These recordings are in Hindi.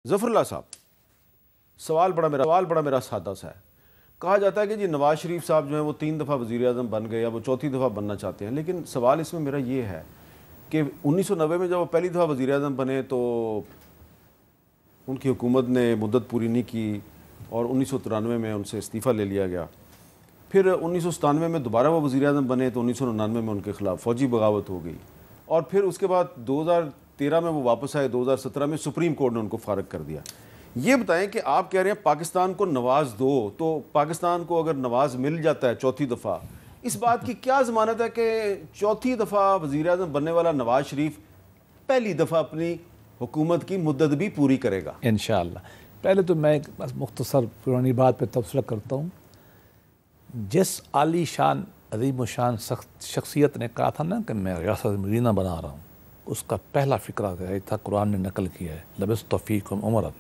ज़फ़रुल्लाह साहब, सवाल बड़ा मेरा सादा सा है। कहा जाता है कि जी नवाज शरीफ साहब जो हैं वो 3 दफ़ा वज़ीर-ए-आज़म बन गए, अब वो चौथी दफ़ा बनना चाहते हैं। लेकिन सवाल इसमें मेरा ये है कि 1990 में जब वो पहली दफ़ा वज़ीर-ए-आज़म बने तो उनकी हुकूमत ने मुद्दत पूरी नहीं की और 1993 में उनसे इस्तीफ़ा ले लिया गया। फिर 1997 में दोबारा वो वज़ीर-ए-आज़म बने तो 1999 में उनके खिलाफ फ़ौजी बगावत हो गई और फिर उसके बाद 2013 में वो वापस आए, 2017 में सुप्रीम कोर्ट ने उनको फारग कर दिया। ये बताएं कि आप कह रहे हैं पाकिस्तान को नवाज दो, तो पाकिस्तान को अगर नवाज मिल जाता है चौथी दफ़ा, इस बात की क्या ज़मानत है कि चौथी दफ़ा वज़ीर-ए-आज़म बनने वाला नवाज शरीफ पहली दफ़ा अपनी हुकूमत की मुद्दत भी पूरी करेगा? इंशाअल्लाह। पहले तो मैं एक बस मुख्तसर पुरानी बात पे तबसरा करता हूँ। जिस आली शान अजीम शान शख्सियत ने कहा था ना कि मैं रियासत मदीना बना रहा हूँ, उसका पहला फ़िक्रा था, कुरान ने नकल किया है, लबिस्तु फ़ीकुम उमरन,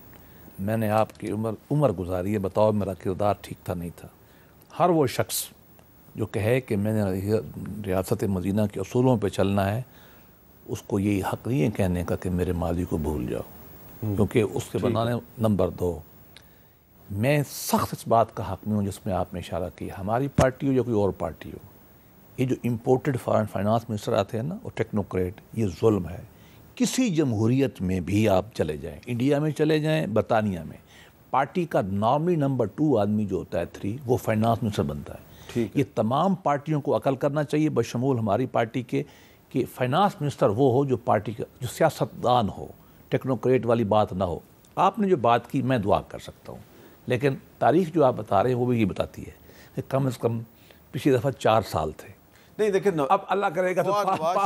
मैंने आपकी उम्र गुजारी है, बताओ मेरा किरदार ठीक था नहीं था। हर वो शख्स जो कहे कि मैंने रियासत मदीना के असूलों पे चलना है, उसको यही हक़ नहीं है कहने का कि मेरे माजी को भूल जाओ, क्योंकि उसके बनाने नंबर 2 मैं सख्त इस बात का हक़ में हूँ जिसमें आपने इशारा किया। हमारी पार्टी हो या कोई और पार्टी हो, ये जो इम्पोर्टेड फॉरेन फाइनेंस मिनिस्टर आते हैं ना, वो टेक्नोक्रेट, ये जुल्म है। किसी जमहूरियत में भी आप चले जाएं, इंडिया में चले जाएं, बरतानिया में, पार्टी का नॉर्मली नंबर 2 आदमी जो होता है 3, वो फाइनेंस मिनिस्टर बनता है। ये तमाम पार्टियों को अकल करना चाहिए, बशमूल हमारी पार्टी के, कि फाइनेंस मिनिस्टर वो हो जो पार्टी का, जो सियासतदान हो, टेक्नोक्रेट वाली बात ना हो। आपने जो बात की मैं दुआ कर सकता हूँ, लेकिन तारीख जो आप बता रहे हैं वो भी ये बताती है कि कम से कम पिछली दफ़ा 4 साल थे। नहीं देखिए, अब अल्लाह करेगा तो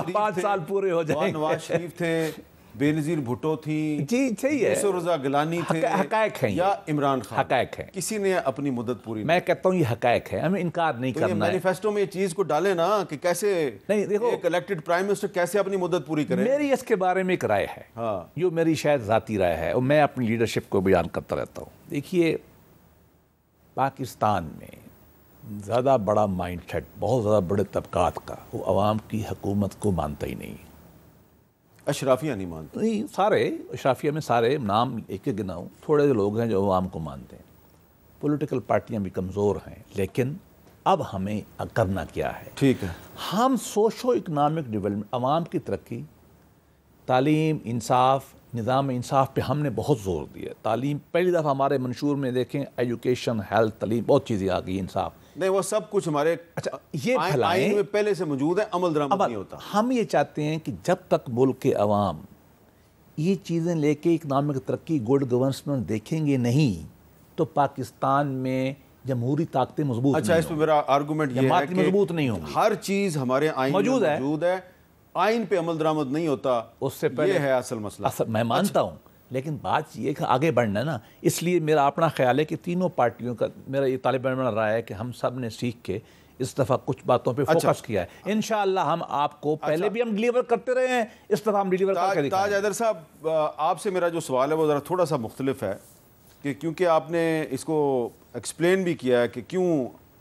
5 साल पूरे हो जाएंगे। नवाज शरीफ थे, बेनज़ीर भुट्टो थी, जी सही है, रज़ा गिलानी थे, हक़ाइक़ हैं या इमरान खान, हक़ाइक़ है। किसी ने अपनी मुद्दत पूरी, मैं कहता हूँ ये हक़ाइक़ है, हमें इनकार नहीं करना है। मैनिफेस्टो में ये चीज़ को डालें ना कि कैसे नहीं, देखो एक इलेक्टेड प्राइम मिनिस्टर कैसे अपनी मुद्दत पूरी करे। मेरी इसके बारे में एक राय है, हाँ, जो मेरी शायद ज़ाती राय है और मैं अपनी लीडरशिप को बयान करता रहता हूँ। देखिए, पाकिस्तान में ज़्यादा बड़ा माइंड सेट बहुत ज़्यादा बड़े तबकात का, वो अवाम की हुकूमत को मानता ही नहीं। अशराफिया नहीं मानते? नहीं, सारे अशराफिया में सारे नाम एक एक गिनाऊँ, थोड़े लोग हैं जो अवाम को मानते हैं। पॉलिटिकल पार्टियां भी कमज़ोर हैं, लेकिन अब हमें करना क्या है? ठीक है, हम सोशो इकनॉमिक डेवलपमेंट, अवाम की तरक्की, तालीम, इंसाफ, निज़ाम इंसाफ पे हमने बहुत ज़ोर दिया। तालीम पहली दफ़ा हमारे मंशूर में देखें, एजुकेशन, हेल्थ, तालीम, बहुत चीज़ें आ गई, इंसाफ नहीं वो सब कुछ हमारे अच्छा ये आइन में पहले से मौजूद है, अमल दरामद नहीं होता। हम ये चाहते हैं कि जब तक मुल्क के अवाम ये चीज़ें लेके इकनॉमिक तरक्की, गुड गवर्नेंस देखेंगे नहीं, तो पाकिस्तान में जमहूरी ताकतें मजबूत। अच्छा, इस पर मेरा आर्गूमेंट ये है कि मजबूत नहीं होंगी। हर चीज़ हमारे आइन में मौजूद है, आइन पे अमल दरामद नहीं होता, उससे पहले ये है असल मसला। मैं मानता हूँ, लेकिन बात ये कि आगे बढ़ना है ना। इसलिए मेरा अपना ख्याल है कि तीनों पार्टियों का, मेरा ये तालिब इल्म राय है कि हम सब ने सीख के इस दफ़ा कुछ बातों पे फोकस किया है। इंशाअल्लाह हम आपको पहले भी हम डिलीवर करते रहे हैं, इस दफ़ा हम डिलीवर करके दिखाएंगे। ताज हैदर साहब, आपसे मेरा जो सवाल है वो ज़रा थोड़ा सा मुख्तलिफ है, कि क्योंकि आपने इसको एक्सप्लेन भी किया है कि क्यों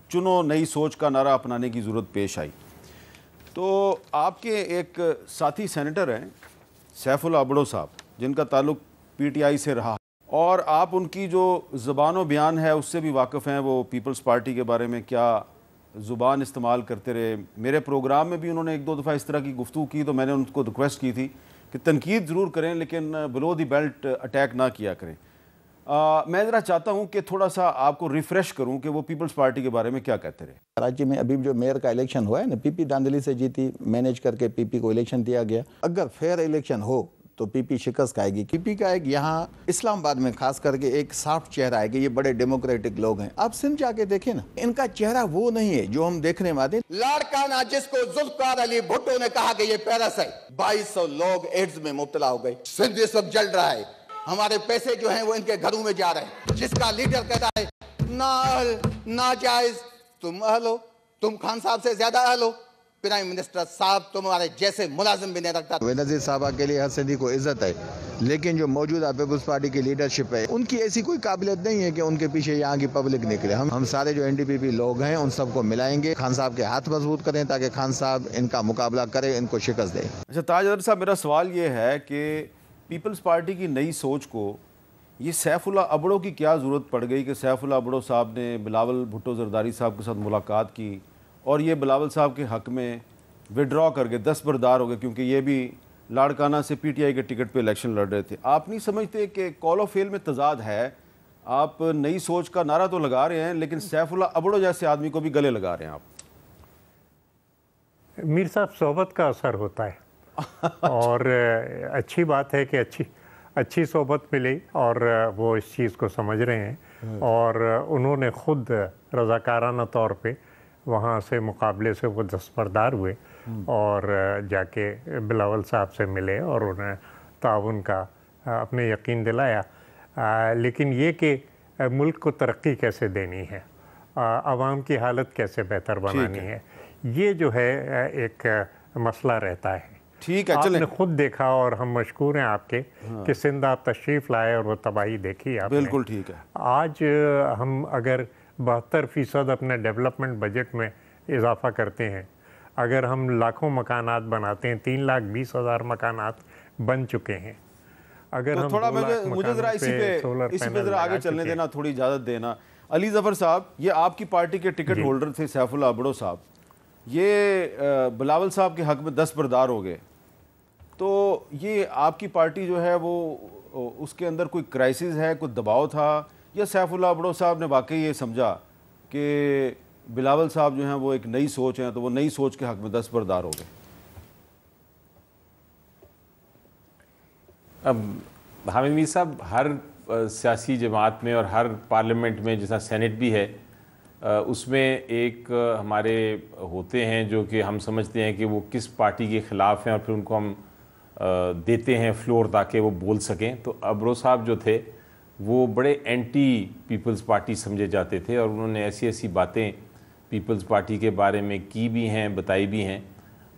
चुनो नई सोच का नारा अपनाने की ज़रूरत पेश आई। तो आपके एक साथी सेनेटर हैं सैफुल आबड़ो साहब, जिनका ताल्लुक PTI से रहा, और आप उनकी जो ज़ुबान व बयान है उससे भी वाकिफ़ हैं। वो पीपल्स पार्टी के बारे में क्या ज़ुबान इस्तेमाल करते रहे, मेरे प्रोग्राम में भी उन्होंने 1-2 दफ़ा इस तरह की गुफ्तगू की, तो मैंने उनको रिक्वेस्ट की थी कि तनकीद ज़रूर करें, लेकिन बिलो दी बेल्ट अटैक ना किया करें। मैं ज़रा चाहता हूं कि थोड़ा सा आपको रिफ्रेश करूं कि वो पीपल्स पार्टी के बारे में क्या कहते रहे। कराची में अभी जो मेयर का इलेक्शन हुआ है ना, PP धांधली से जीती, मैनेज करके PP को इलेक्शन दिया गया। अगर फेयर इलेक्शन हो तो PP शिकस्त खाएगी। PP का एक यहाँ इस्लामाबाद में खास करके एक सॉफ्ट चेहरा है कि ये बड़े डेमोक्रेटिक लोग हैं। आप सिंध जाके देखें ना, इनका चेहरा वो नहीं है जो हम देखने में आते। लाड़काना जिसको जुल्फकार अली भुट्टो ने कहा कि ये पैरासाइट, 2200 लोग एड्स में मुब्तला हो गए। सिंध इस वक्त जल रहा है, हमारे पैसे जो हैं वो इनके घरों में जा रहे हैं। जिसका लीडर कहता है ना जायज, तुम अहल हो, तुम खान साहब से ज्यादा अहल हो। प्राइम मिनिस्टर साहब तुम्हारे जैसे मुलाजिम भी नहीं रखता। बेनज़ीर साहबा के लिए हर सिंधी को इज्जत है, लेकिन जो मौजूदा पीपल्स पार्टी की लीडरशिप है उनकी ऐसी कोई काबिलियत नहीं है कि उनके पीछे यहाँ की पब्लिक निकले। हम सारे जो NDPP लोग हैं उन सबको मिलाएंगे, खान साहब के हाथ मजबूत करें ताकि खान साहब इनका मुकाबला करें, इनको शिकस्त दें। अच्छा ताज हैदर साहब, मेरा सवाल ये है कि पीपल्स पार्टी की नई सोच को ये सैफुल्लाह अबड़ो की क्या ज़रूरत पड़ गई कि सैफुल्लाह अबड़ो साहब ने बिलावल भुट्टो ज़रदारी साहब के साथ मुलाकात की और ये बिलावल साहब के हक़ में विड्रॉ कर गए, दस्तबरदार हो गए, क्योंकि ये भी लाड़काना से पीटीआई के टिकट पे इलेक्शन लड़ रहे थे। आप नहीं समझते कि कॉल ऑफ फेल में तजाद है? आप नई सोच का नारा तो लगा रहे हैं, लेकिन सैफुल्लाह अबड़ो जैसे आदमी को भी गले लगा रहे हैं आप। मीर साहब, सोहबत का असर होता है और अच्छी बात है कि अच्छी सोहबत मिली और वो इस चीज़ को समझ रहे हैं और उन्होंने ख़ुद रज़ाकाराना तौर पे वहाँ से मुकाबले से वो दस्तबरदार हुए और जाके बिलावल साहब से मिले और उन्हें ताउन का अपने यकीन दिलाया। लेकिन ये कि मुल्क को तरक्की कैसे देनी है, आवाम की हालत कैसे बेहतर बनानी है, ये जो है एक मसला रहता है। ठीक है, आपने खुद देखा और हम मशकूर हैं आपके कि सिंध आप तशरीफ़ लाए और वो तबाही देखी आपने। बिल्कुल ठीक है। आज हम अगर 72% अपने डेवलपमेंट बजट में इजाफा करते हैं, अगर हम लाखों मकानात बनाते हैं, 3,20,000 मकानात बन चुके हैं। अगर तो हम थोड़ा मुझे ज़रा इसी पे ज़रा आगे चलने देना, थोड़ी इजाज़त देना। अली ज़फ़र साहब, ये आपकी पार्टी के टिकट होल्डर थे सैफुल्लाह अबड़ो साहब, ये बिलावल साहब के हक़ में दस्तबरदार हो गए, तो ये आपकी पार्टी जो है वो उसके अंदर कोई क्राइसिस है, कोई दबाव था, या सैफुल्लाह अबड़ो साहब ने वाकई ये समझा कि बिलावल साहब जो हैं वो एक नई सोच हैं, तो वो नई सोच के हक़ में दस्तबरदार हो गए? अब हामिद मीर साहब, हर सियासी जमात में और हर पार्लियामेंट में, जैसा सेनेट भी है, उसमें एक हमारे होते हैं जो कि हम समझते हैं कि वो किस पार्टी के ख़िलाफ़ हैं और फिर उनको हम देते हैं फ्लोर ताकि वो बोल सकें। तो अबड़ो साहब जो थे वो बड़े एंटी पीपल्स पार्टी समझे जाते थे और उन्होंने ऐसी ऐसी बातें पीपल्स पार्टी के बारे में की भी हैं, बताई भी हैं,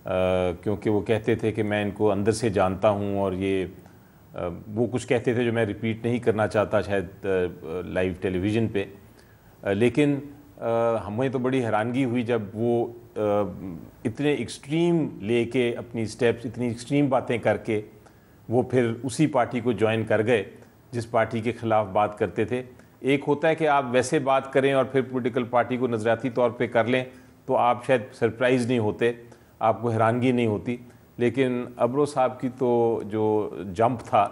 क्योंकि वो कहते थे कि मैं इनको अंदर से जानता हूँ और ये वो कुछ कहते थे जो मैं रिपीट नहीं करना चाहता शायद लाइव टेलीविज़न पे। लेकिन हमें तो बड़ी हैरानगी हुई जब वो इतने एक्सट्रीम लेके अपनी स्टेप्स, इतनी एक्सट्रीम बातें करके वो फिर उसी पार्टी को ज्वाइन कर गए जिस पार्टी के ख़िलाफ़ बात करते थे। एक होता है कि आप वैसे बात करें और फिर पॉलिटिकल पार्टी को नज़रियाती तौर पे कर लें, तो आप शायद सरप्राइज़ नहीं होते, आपको हैरानगी नहीं होती। लेकिन अबड़ो साहब की तो जो जंप था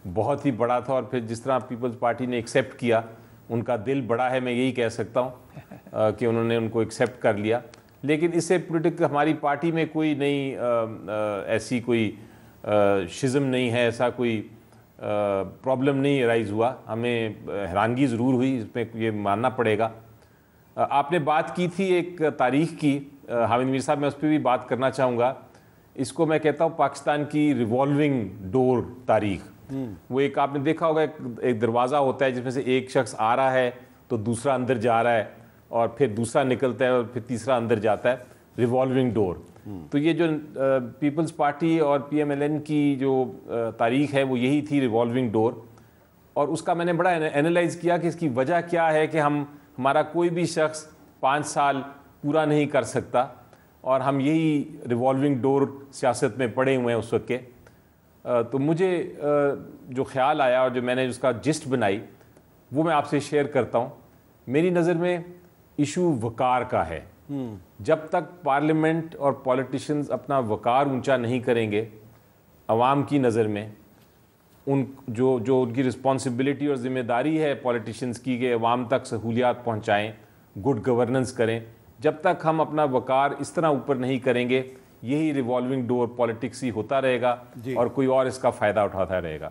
बहुत ही बड़ा था और फिर जिस तरह पीपल्स पार्टी ने एक्सेप्ट किया, उनका दिल बड़ा है, मैं यही कह सकता हूँ कि उन्होंने उनको एक्सेप्ट कर लिया। लेकिन इससे पॉलिटिकल हमारी पार्टी में कोई नई ऐसी कोई शिज़म नहीं है, ऐसा कोई प्रॉब्लम नहीं राइज़ हुआ। हमें हैरानगी ज़रूर हुई, इसमें ये मानना पड़ेगा। आपने बात की थी एक तारीख़ की, हामिद मीर साहब, मैं उस पर भी बात करना चाहूँगा। इसको मैं कहता हूँ पाकिस्तान की रिवॉल्विंग डोर तारीख़। वो एक आपने देखा होगा, एक दरवाज़ा होता है जिसमें से एक शख्स आ रहा है तो दूसरा अंदर जा रहा है और फिर दूसरा निकलता है और फिर तीसरा अंदर जाता है, रिवॉल्विंग डोर। तो ये जो पीपल्स पार्टी और पीएमएलएन की जो तारीख़ है वो यही थी, रिवॉल्विंग डोर। और उसका मैंने बड़ा एनालाइज़ किया कि इसकी वजह क्या है कि हमारा कोई भी शख्स 5 साल पूरा नहीं कर सकता और हम यही रिवॉल्विंग डोर सियासत में पड़े हुए हैं उस वक्त के। तो मुझे जो ख्याल आया और जो मैंने उसका जिस्ट बनाई वो मैं आपसे शेयर करता हूँ। मेरी नज़र में इशू वकार का है। जब तक पार्लियामेंट और पॉलिटिशियंस अपना वकार ऊंचा नहीं करेंगे अवाम की नज़र में, जो उनकी रिस्पॉन्सिबिलिटी और ज़िम्मेदारी है पॉलिटिशियंस की कि अवाम तक सहूलियात पहुँचाएँ, गुड गवर्नेंस करें, जब तक हम अपना वकार इस तरह ऊपर नहीं करेंगे, यही रिवॉल्विंग डोर पॉलिटिक्स ही होता रहेगा और कोई और इसका फ़ायदा उठाता रहेगा।